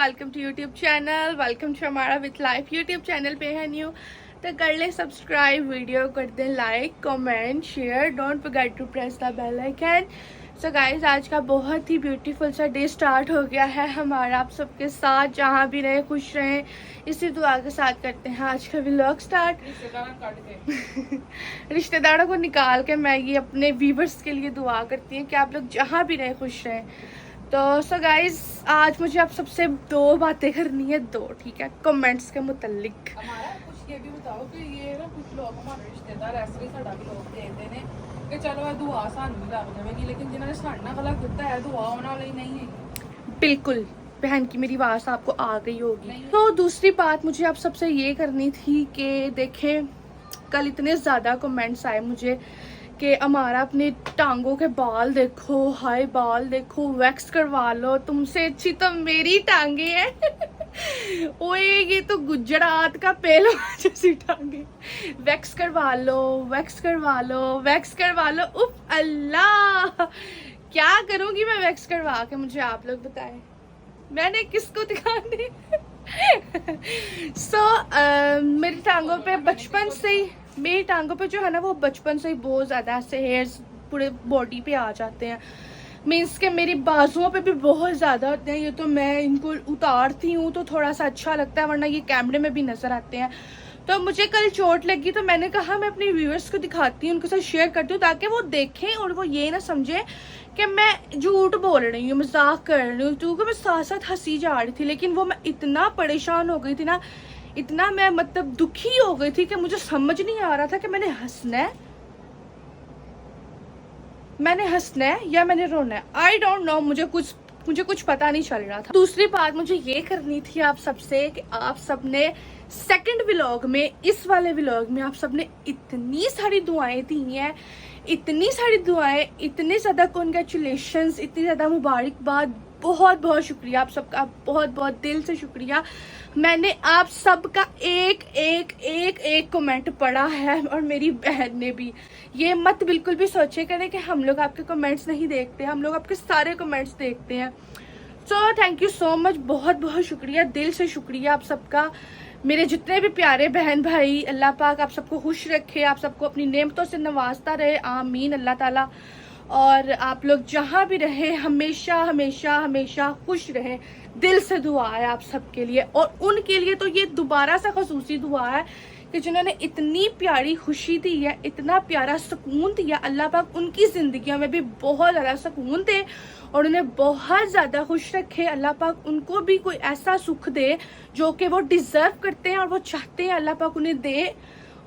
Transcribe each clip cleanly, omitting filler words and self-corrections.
Welcome to YouTube channel, welcome to हमारा with life YouTube channel पे है new तो कर ले सब्सक्राइब, वीडियो कर दे like, comment, share, don't forget to press the bell icon. So guys, आज का बहुत ही ब्यूटीफुल सा डे स्टार्ट हो गया है हमारा आप सबके साथ। जहाँ भी रहे खुश रहें, इसी दुआ के साथ करते हैं आज का व्लॉग स्टार्ट। रिश्तेदारों को निकाल के मैं ये अपने व्यूवर्स के लिए दुआ करती हूँ कि आप लोग जहाँ भी रहे खुश रहें। तो सो गाइज, आज मुझे आप सबसे दो बातें करनी है, दो, ठीक है, कमेंट्स के मुतालिक। हमारा कुछ ये भी बताओ कि ये ना कुछ लोग हमारे रिश्तेदार ऐसे साडा भी लोग कहते हैं कि चलो ये दुआ सानू भी लग जाएगी, लेकिन जिन्होंने साडा गला किया है दुआ होना वाली नहीं है। बिल्कुल बहन की मेरी आवाज़ आपको आ गई होगी। तो दूसरी बात मुझे आप सबसे ये करनी थी कि देखें, कल इतने ज़्यादा कमेंट्स आए मुझे कि हमारा अपने टांगों के बाल देखो, हाय बाल देखो, वैक्स करवा लो, तुमसे अच्छी तो मेरी टांगे हैं। ओए ये तो गुजरात का पहलवान जैसी टांगे। वैक्स करवा लो, वैक्स करवा लो, वैक्स करवा लो। उफ अल्लाह, क्या करूंगी मैं वैक्स करवा के, मुझे आप लोग बताएं, मैंने किसको दिखाने। मेरी टांगों पे बचपन से ही, मेरी टांगों पे जो है ना वो बचपन से ही बहुत ज़्यादा ऐसे हेयर्स पूरे बॉडी पे आ जाते हैं। मीन्स के मेरी बाजुओं पे भी बहुत ज़्यादा होते हैं। ये तो मैं इनको उतारती हूँ तो थोड़ा सा अच्छा लगता है, वरना ये कैमरे में भी नज़र आते हैं। तो मुझे कल चोट लगी तो मैंने कहा मैं अपने व्यूअर्स को दिखाती हूँ, उनके साथ शेयर करती हूँ, ताकि वो देखें और वो ये ना समझे कि मैं झूठ बोल रही हूँ, मजाक कर रही हूँ। क्योंकि मैं साथ साथ हंसी जा रही थी, लेकिन वो मैं इतना परेशान हो गई थी ना, इतना मैं मतलब दुखी हो गई थी कि मुझे समझ नहीं आ रहा था कि मैंने हंसना है या मैंने रोना है। आई डोंट नो, मुझे कुछ पता नहीं चल रहा था। दूसरी बात मुझे ये करनी थी आप सबसे कि आप सबने सेकंड व्लॉग में, इस वाले व्लॉग में आप सबने इतनी सारी दुआएं दी हैं, इतनी सारी दुआएं, इतने ज़्यादा कॉन्ग्रेचुलेशंस, इतनी ज़्यादा मुबारकबाद। बहुत बहुत शुक्रिया आप सबका, बहुत बहुत दिल से शुक्रिया। मैंने आप सबका एक एक एक एक कमेंट पढ़ा है, और मेरी बहन ने भी। ये मत बिल्कुल भी सोचे करें कि हम लोग आपके कमेंट्स नहीं देखते, हम लोग आपके सारे कमेंट्स देखते हैं। So thank you so much, बहुत बहुत शुक्रिया, दिल से शुक्रिया आप सबका। मेरे जितने भी प्यारे बहन भाई, अल्लाह पाक आप सबको खुश रखे, आप सबको अपनी नेमतों से नवाजता रहे, आमीन अल्लाह ताला। और आप लोग जहाँ भी रहे हमेशा हमेशा हमेशा खुश रहे। दिल से दुआ है आप सबके लिए, और उनके लिए तो ये दोबारा से खसूसी दुआ है कि जिन्होंने इतनी प्यारी खुशी दी है, इतना प्यारा सुकून दिया। अल्लाह पाक उनकी ज़िंदगियों में भी बहुत ज़्यादा सुकून दे और उन्हें बहुत ज़्यादा खुश रखे। अल्लाह पाक उनको भी कोई ऐसा सुख दे जो कि वो डिज़र्व करते हैं और वो चाहते हैं, अल्लाह पाक उन्हें दे।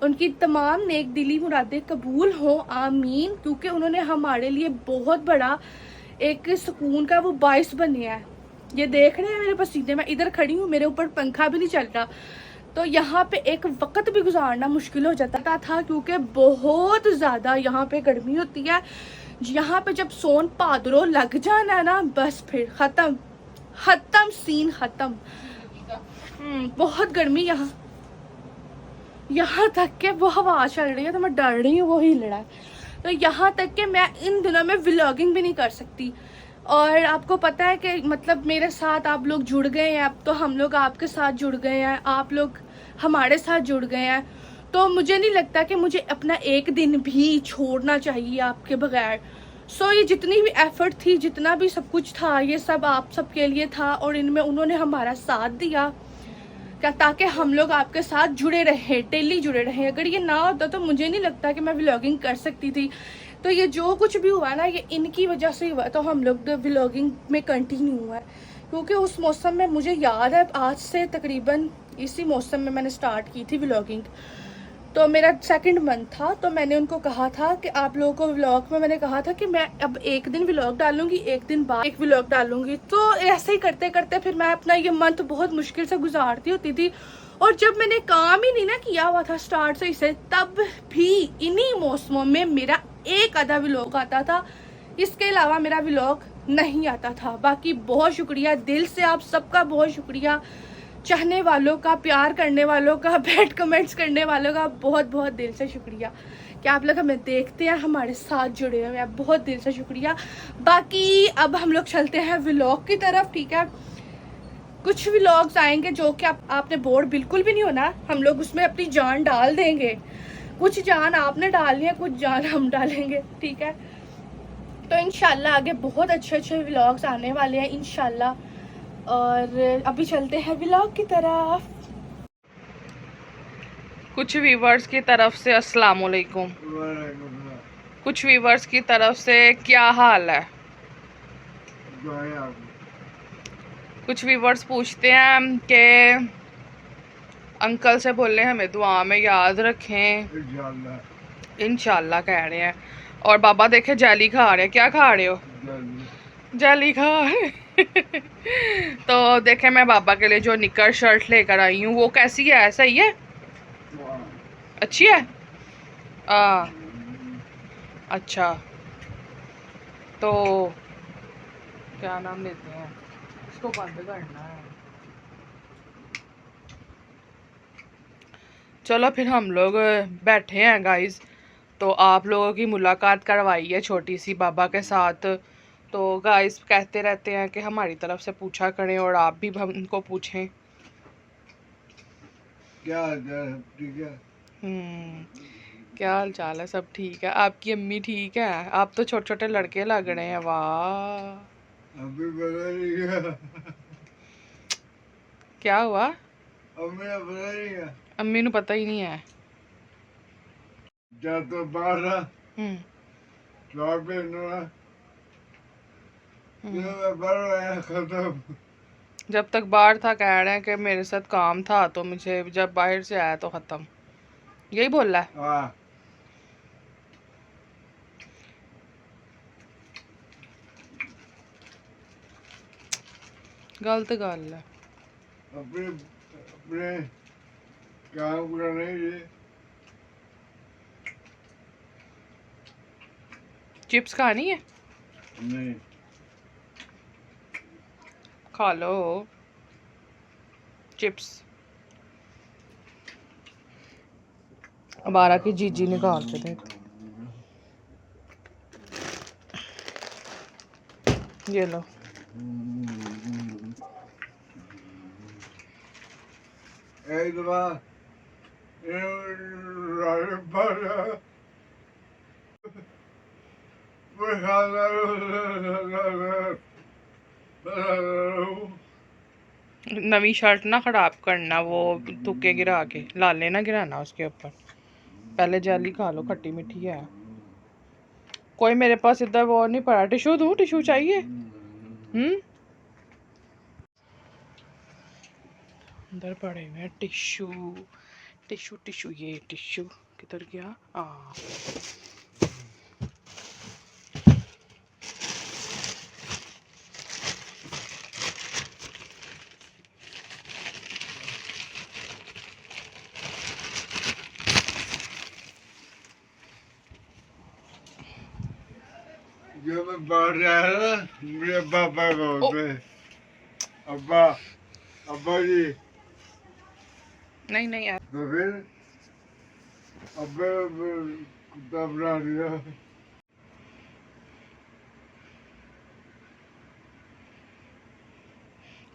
उनकी तमाम नेक दिली मुरादें कबूल हो, आमीन। क्योंकि उन्होंने हमारे लिए बहुत बड़ा एक सुकून का वो बाइस बने हैं। ये देख रहे हैं मेरे पसीने, मैं इधर खड़ी हूँ, मेरे ऊपर पंखा भी नहीं चल रहा, तो यहाँ पे एक वक्त भी गुजारना मुश्किल हो जाता था, क्योंकि बहुत ज़्यादा यहाँ पे गर्मी होती है। यहाँ पे जब सोन भादरों लग जाना है ना, बस फिर खत्म सीन खत्म। बहुत गर्मी यहाँ तक के वो हवा चल रही है तो मैं डर रही हूँ वो हिल रहा है। तो यहाँ तक कि मैं इन दिनों में व्लॉगिंग भी नहीं कर सकती। और आपको पता है कि मतलब मेरे साथ आप लोग जुड़ गए हैं, अब तो हम लोग आपके साथ जुड़ गए हैं, आप लोग हमारे साथ जुड़ गए हैं। तो मुझे नहीं लगता कि मुझे अपना एक दिन भी छोड़ना चाहिए आपके बगैर। सो ये जितनी भी एफर्ट थी, जितना भी सब कुछ था, ये सब आप सबके लिए था, और इनमें उन्होंने हमारा साथ दिया ताकि हम लोग आपके साथ जुड़े रहे, डेली जुड़े रहे। अगर ये ना होता तो मुझे नहीं लगता कि मैं व्लॉगिंग कर सकती थी। तो ये जो कुछ भी हुआ ना, ये इनकी वजह से हुआ, तो हम लोग व्लॉगिंग में कंटिन्यू हुआ है। क्योंकि उस मौसम में मुझे याद है, आज से तकरीबन इसी मौसम में मैंने स्टार्ट की थी व्लॉगिंग। तो मेरा सेकंड मंथ था, तो मैंने उनको कहा था कि आप लोगों को व्लॉग में मैंने कहा था कि मैं अब एक दिन व्लॉग डालूंगी, एक दिन बाद एक व्लॉग डालूंगी। तो ऐसे ही करते करते फिर मैं अपना ये मंथ बहुत मुश्किल से गुजारती होती थी। और जब मैंने काम ही नहीं ना किया हुआ था स्टार्ट से इसे, तब भी इन्हीं मौसमों में मेरा एक आधा व्लॉग आता था, इसके अलावा मेरा व्लॉग नहीं आता था। बाकी बहुत शुक्रिया, दिल से आप सबका बहुत शुक्रिया, चाहने वालों का, प्यार करने वालों का, बैड कमेंट्स करने वालों का बहुत बहुत दिल से शुक्रिया कि आप लोग हमें देखते हैं, हमारे साथ जुड़े हुए हैं, बहुत दिल से शुक्रिया। बाकी अब हम लोग चलते हैं व्लॉग की तरफ, ठीक है। कुछ व्लॉग्स आएंगे जो कि आपने बोर बिल्कुल भी नहीं होना, हम लोग उसमें अपनी जान डाल देंगे। कुछ जान आपने डालनी है, कुछ जान हम डालेंगे, ठीक है। तो इंशाल्लाह आगे बहुत अच्छे अच्छे व्लॉग्स आने वाले हैं इंशाल्लाह। और अभी चलते हैं व्लॉग की तरफ। कुछ व्यूवर्स की तरफ से अस्सलाम वालेकुम, कुछ व्यूवर्स की तरफ से क्या हाल है। कुछ व्यूवर्स पूछते हैं कि अंकल से बोले हमें दुआ में याद रखें, इंशाल्लाह कह रहे हैं। और बाबा देखे जैली खा रहे हैं। क्या खा रहे हो? जैली खा रहे तो देखे मैं बाबा के लिए जो निकर शर्ट लेकर आई हूँ वो कैसी है, सही है, अच्छी है। अच्छा, तो क्या नाम लेते हैं, इसको बंद करना है। चलो फिर हम लोग बैठे हैं गाइस, तो आप लोगों की मुलाकात करवाई है छोटी सी बाबा के साथ। तो गाइस कहते रहते हैं कि हमारी तरफ से पूछा करें और आप भी उनको पूछें। क्या हाल चाल, ठीक है? क्या हाल चाल है? सब ठीक है। आपकी अम्मी ठीक है? आप तो छोटे छोटे लड़के लग रहे हैं, वाह। अभी पता नहीं है। क्या हुआ? अम्मी ने पता नहीं है। अम्मी ਨੂੰ पता ही नहीं है। जब तो बाहर था हम्म लौट पे ना हम्म। बढ़ रहा है खत्म। जब तक बाहर था कह रहे हैं कि मेरे साथ काम था, तो मुझे जब बाहर से आया तो खत्म, यही बोल रहा है। हाँ, गलत गल है। अपने अपने काम करने के लिए। चिप्स खानी है? नहीं, खा लो चिप्स। अबारा की जीजी निकाल के दे, ये लो। एक दफा नवी शर्ट ना खराब करना, वो तुक्के गिरा के लाले ना गिराना उसके ऊपर। पहले जैली खा लो, खट्टी मीठी है। कोई मेरे पास इधर वो नहीं पड़ा, टिश्यू दूँ? टिश्यू चाहिए? अंदर पड़े हुए टिश्यू, टिश्यू टिश्यू, ये टिश्यू किधर गया? जब मैं बाहर आया ना, मेरे पापा बोलते अब्बा, अब्बा जी। नहीं नहीं यार। तो फिर अब्बे कुत्ता बना दिया।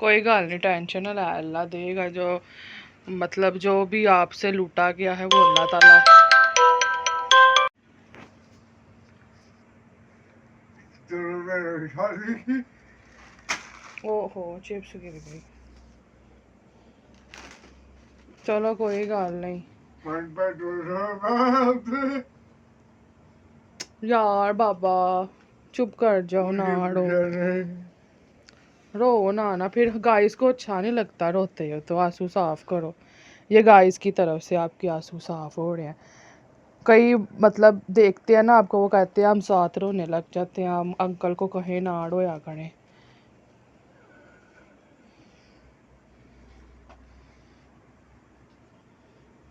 कोई गल नहीं, टेंशन ना लै, अल्लाह देगा। जो मतलब जो भी आपसे लूटा गया है वो अल्लाह ताला। तो मैं शादी की ओहो, चिप्स गिर गई। चलो कोई गल नहीं यार, बाबा चुप कर जाओ ना, रो ना ना, फिर गाइस को अच्छा नहीं लगता रोते हो तो। आंसू साफ करो। ये गाइस की तरफ से आपके आंसू साफ हो रहे हैं। कई मतलब देखते हैं ना आपको, वो कहते हैं हम साथ रोने लग जाते हैं, हम अंकल को कहे ना रोया करें।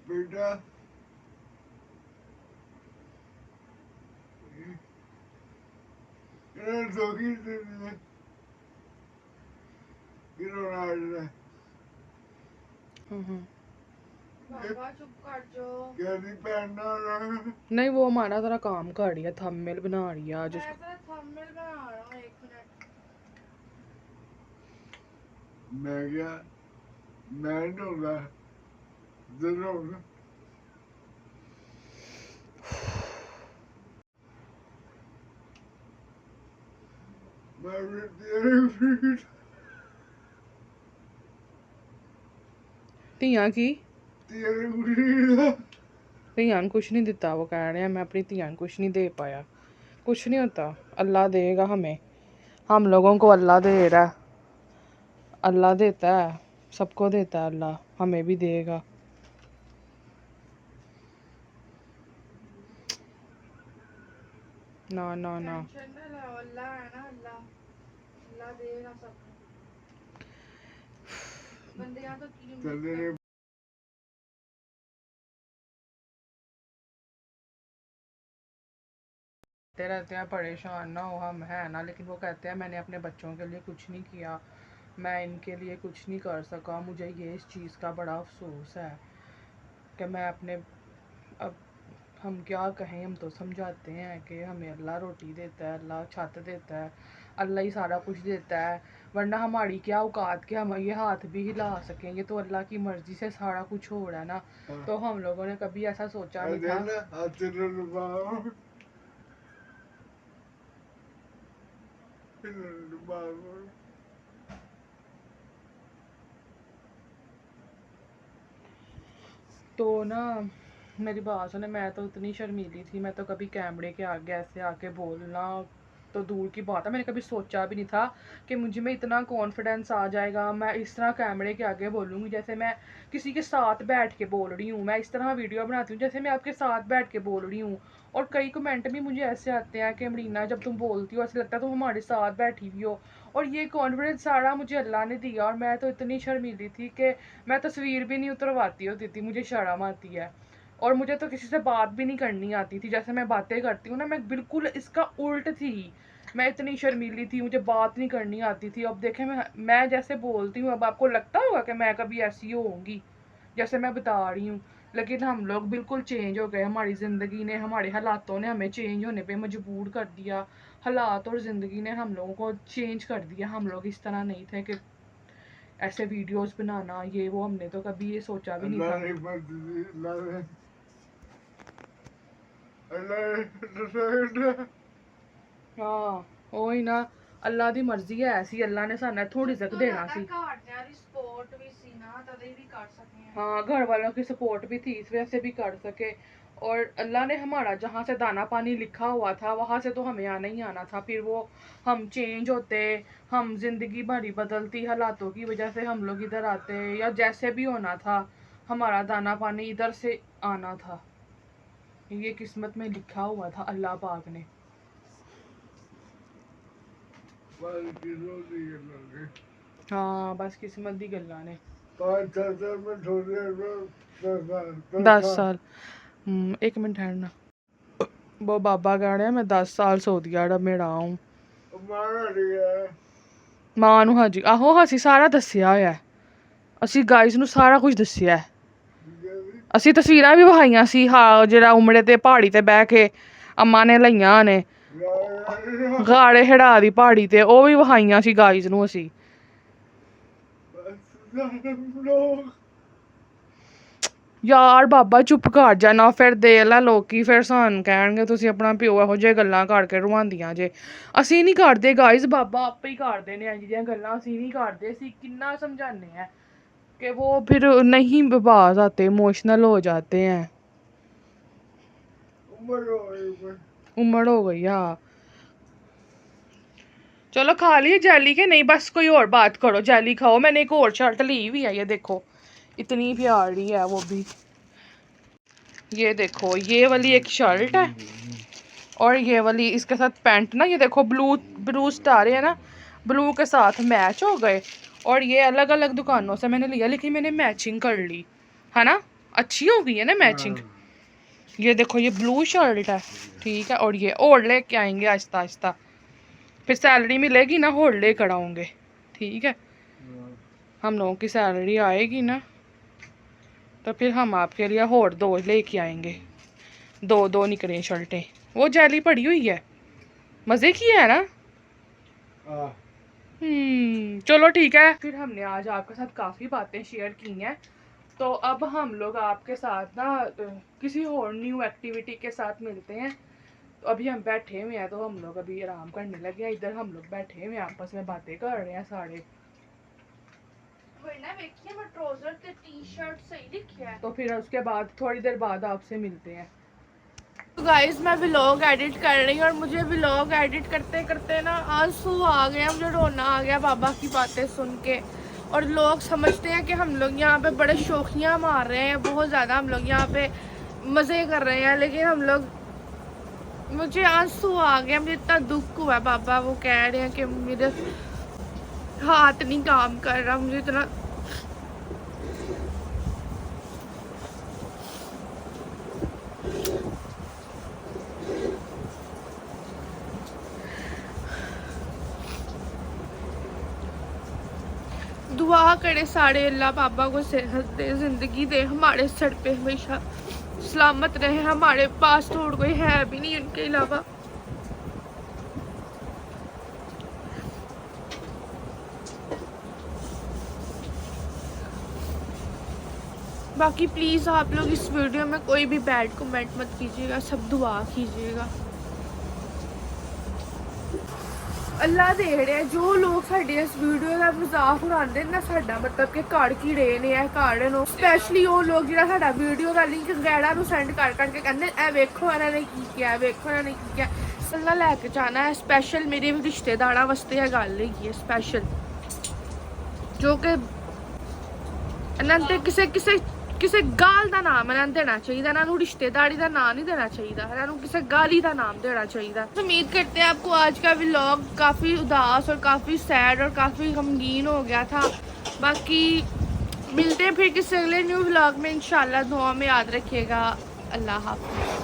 बेटा धोखी बाबा चुप कर जाओ। कैसी पहनना रहा नहीं, वो हमारा जरा काम कर रही है, थंबनेल बना रही है आज उसको। मैं मैं क्या मैं ढूंढा जरूर मैं भी तेरे ਧੀਆਂ ਕੀ तेरे ਧੀਆਂ ਨੂੰ कुछ नहीं देता वो कह रहे हैं मैं अपनी ਧੀਆਂ ਨੂੰ कुछ नहीं दे पाया कुछ नहीं होता अल्लाह देगा हमें हम लोगों को अल्लाह दे रहा है अल्लाह देता है सबको देता है अल्लाह हमें भी देगा ना ना ना टेंशन ना लो, अल्लाह है ना, अल्लाह अल्लाह देगा सबको। बंदे यहाँ तो तेरे रहते हैं परेशान ना हो हम है ना लेकिन वो कहते हैं मैंने अपने बच्चों के लिए कुछ नहीं किया मैं इनके लिए कुछ नहीं कर सका मुझे ये इस चीज़ का बड़ा अफसोस है कि मैं अपने अब हम क्या कहें हम तो समझाते हैं कि हमें अल्लाह रोटी देता है अल्लाह छत देता है अल्लाह ही सारा कुछ देता है वरना हमारी क्या औकात के हम ये हाथ भी हिला सकेंगे तो अल्लाह की मर्ज़ी से सारा कुछ हो रहा है ना तो हम लोगों ने कभी ऐसा सोचा नहीं था तो ना मेरी बात सुने मैं तो इतनी शर्मीली थी मैं तो कभी कैमरे के आगे ऐसे आके बोलना तो दूर की बात है मैंने कभी सोचा भी नहीं था कि मुझे में इतना कॉन्फिडेंस आ जाएगा मैं इस तरह कैमरे के आगे बोलूँगी जैसे मैं किसी के साथ बैठ के बोल रही हूँ मैं इस तरह वीडियो बनाती हूँ जैसे मैं आपके साथ बैठ के बोल रही हूँ और कई कमेंट भी मुझे ऐसे आते हैं कि मरीना जब तुम बोलती हो ऐसे लगता है तुम हमारे साथ बैठी हुई हो और ये कॉन्फिडेंस सारा मुझे अल्लाह ने दिया और मैं तो इतनी शर्मीली थी कि मैं तस्वीर भी नहीं उतरवाती होती थी मुझे शर्म आती है और मुझे तो किसी से बात भी नहीं करनी आती थी जैसे मैं बातें करती हूँ ना मैं बिल्कुल इसका उल्ट थी मैं इतनी शर्मीली थी मुझे बात नहीं करनी आती थी अब देखें मैं जैसे बोलती हूँ अब आपको लगता होगा कि मैं कभी ऐसी होऊंगी जैसे मैं बता रही हूँ लेकिन हम लोग बिल्कुल चेंज हो गए हमारी ज़िंदगी ने हमारे हालातों ने हमें चेंज होने पे मजबूर कर दिया हालात और ज़िंदगी ने हम लोगों को चेंज कर दिया हम लोग इस तरह नहीं थे कि ऐसे वीडियोस बनाना ये वो हमने तो कभी ये सोचा भी नहीं था हाँ ਉਹੀ ਨਾ ਅੱਲਾ ਦੀ ਮਰਜ਼ੀ ਹੈ ਐਸੀ ਅੱਲਾ ਨੇ ਸਾਨੂੰ ਥੋੜੀ ਤੱਕ ਦੇਣਾ ਸੀ घाटियां दी सपोर्ट भी सी ना तदे भी कर सके हैं। हाँ घर वालों की सपोर्ट भी थी इस वजह से भी कर सके और अल्लाह ने हमारा जहाँ से दाना पानी लिखा हुआ था वहाँ से तो हमें आना ही आना था फिर वो हम चेंज होते हम जिंदगी भरी बदलती हालातों की वजह से हम लोग इधर आते या जैसे भी होना था हमारा दाना पानी इधर से आना था ये किस्मत में लिखा हुआ था अल्लाह पाक ने हाँ बस किस्मत दी गल्लां ने 10 साल एक मिनट ठहरना वो बाबा कह रहे हैं मैं 10 साल सो दिया मेरा हूँ ਮਾਂ ਨੂੰ ਹਾਜੀ ਆਹੋ ਅਸੀਂ ਸਾਰਾ ਦੱਸਿਆ ਹੋਇਆ ਅਸੀਂ ਗਾਇਸ ਨੂੰ ਸਾਰਾ ਕੁਝ ਦੱਸਿਆ ਅਸੀਂ ਤਸਵੀਰਾਂ ਵੀ ਵਿਖਾਈਆਂ ਸੀ ਹਾਂ ਜਿਹੜਾ ਉਮੜੇ ਤੇ ਪਹਾੜੀ ਤੇ ਬਹਿ ਕੇ ਅੰਮਾ ਨੇ ਲਈਆਂ ਨੇ ਗਾੜੇ ਹੜਾ ਦੀ ਪਹਾੜੀ ਤੇ ਉਹ ਵੀ ਵਿਖਾਈਆਂ ਸੀ ਗਾਇਸ ਨੂੰ ਅਸੀਂ ਯਾਰ ਬਾਬਾ ਚੁੱਪ ਕਰ ਜਾ ਨਾ ਫਿਰ ਦੇ ਲੈ ਲੋਕੀ ਫਿਰ ਸਾਨੂੰ ਕਹਿਣਗੇ ਤੁਸੀਂ ਆਪਣਾ ਪਿਓ ਇਹੋ ਜਿਹੇ ਗੱਲਾਂ ਕਰਕੇ ਰਵਾਉਂਦੀਆਂ ਜੇ ਅਸੀਂ ਨਹੀਂ ਕਰਦੇ ਗਾਇਸ ਬਾਬਾ ਆਪੇ ਹੀ ਕਰਦੇ ਨੇ ਇੰਝ ਦੀਆਂ ਗੱਲਾਂ ਅਸੀਂ ਨਹੀਂ ਕਰਦੇ ਅਸੀਂ ਕਿੰਨਾ ਸਮਝਾਉਂਦੇ ਆ कि वो फिर नहीं बाज आते इमोशनल हो जाते हैं उम्र हो गई हाँ चलो खा लिए जैली के नहीं बस कोई और बात करो जैली खाओ मैंने एक और शर्ट ली हुई है ये देखो इतनी प्यारी है वो भी ये देखो ये वाली एक शर्ट है और ये वाली इसके साथ पैंट ना ये देखो ब्लू स्टार है ना ब्लू के साथ मैच हो गए और ये अलग अलग दुकानों से मैंने लिया लेकिन मैंने मैचिंग कर ली है ना अच्छी हो गई है ना मैचिंग ये देखो ये ब्लू शर्ट है ठीक है और ये और लेके आएंगे आहिस्ता आहिस्ता फिर सैलरी मिलेगी ना और लेकर आऊँगे ठीक है हम लोगों की सैलरी आएगी ना तो फिर हम आपके लिए और 2 लेके आएंगे 2 निकले शर्टें वो जैली पड़ी हुई है मज़े की है ना चलो ठीक है, फिर हमने आज आपके साथ काफ़ी बातें शेयर की हैं, तो अब हम लोग आपके साथ ना किसी और न्यू एक्टिविटी के साथ मिलते हैं। तो अभी हम बैठे हुए हैं, तो हम लोग अभी आराम करने लगे हैं। इधर हम लोग बैठे हुए हैं, आपस में बातें कर रहे हैं सारे। देखिए मैं ट्राउजर ते टी-शर्ट सही लिखा है। तो फिर उसके बाद थोड़ी देर बाद आपसे मिलते हैं। तो गाइस मैं व्लॉग एडिट कर रही हूँ और मुझे व्लॉग एडिट करते करते ना आंसू आ गया, मुझे रोना आ गया बाबा की बातें सुन के। और लोग समझते हैं कि हम लोग यहाँ पे बड़े शौकियाँ मार रहे हैं, बहुत ज़्यादा हम लोग यहाँ पे मज़े कर रहे हैं, लेकिन हम लोग, मुझे आंसू आ गया, मुझे इतना दुख हुआ। बाबा वो कह रहे हैं कि मेरे हाथ नहीं काम कर रहा, मुझे इतना दुआ करे सारे अल्लाह बाबा को सेहत दे, जिंदगी दे, हमारे सर पे हमेशा सलामत रहे। हमारे पास तो और कोई है भी नहीं उनके अलावा। बाकी प्लीज़ आप लोग इस वीडियो में कोई भी बैड कमेंट मत कीजिएगा, सब दुआ कीजिएगा। अल्लाह दे रहे जो लोग साडे इस वीडियो का मजाक उड़ाते ना, साडा मतलब कि घर की रहे ने घर नो, स्पैशली वो लोग जो साडा वीडियो का लिंक गैड़ा सेंड कर करके कहते ए वेखो इन्होंने की किया, वेखो इन्होंने की किया। अल्लाह लैके जाना है स्पैशल मेरे रिश्तेदार वास्ते है गल है स्पैशल, जो कि इन्होंने किसे किसे किसी गाल का नाम इन्होंने देना चाहिए, इन्होंने रिश्तेदारी का नाम नहीं देना चाहिए, इन्होंने किसी गाली का नाम देना चाहिए। उम्मीद करते हैं आपको आज का व्लॉग काफ़ी उदास और काफ़ी सैड और काफ़ी गमगीन हो गया था। बाकी मिलते हैं फिर किसी अगले न्यू व्लॉग में इंशाल्लाह। दुआ में याद रखिएगा। अल्लाह हाफ़िज़।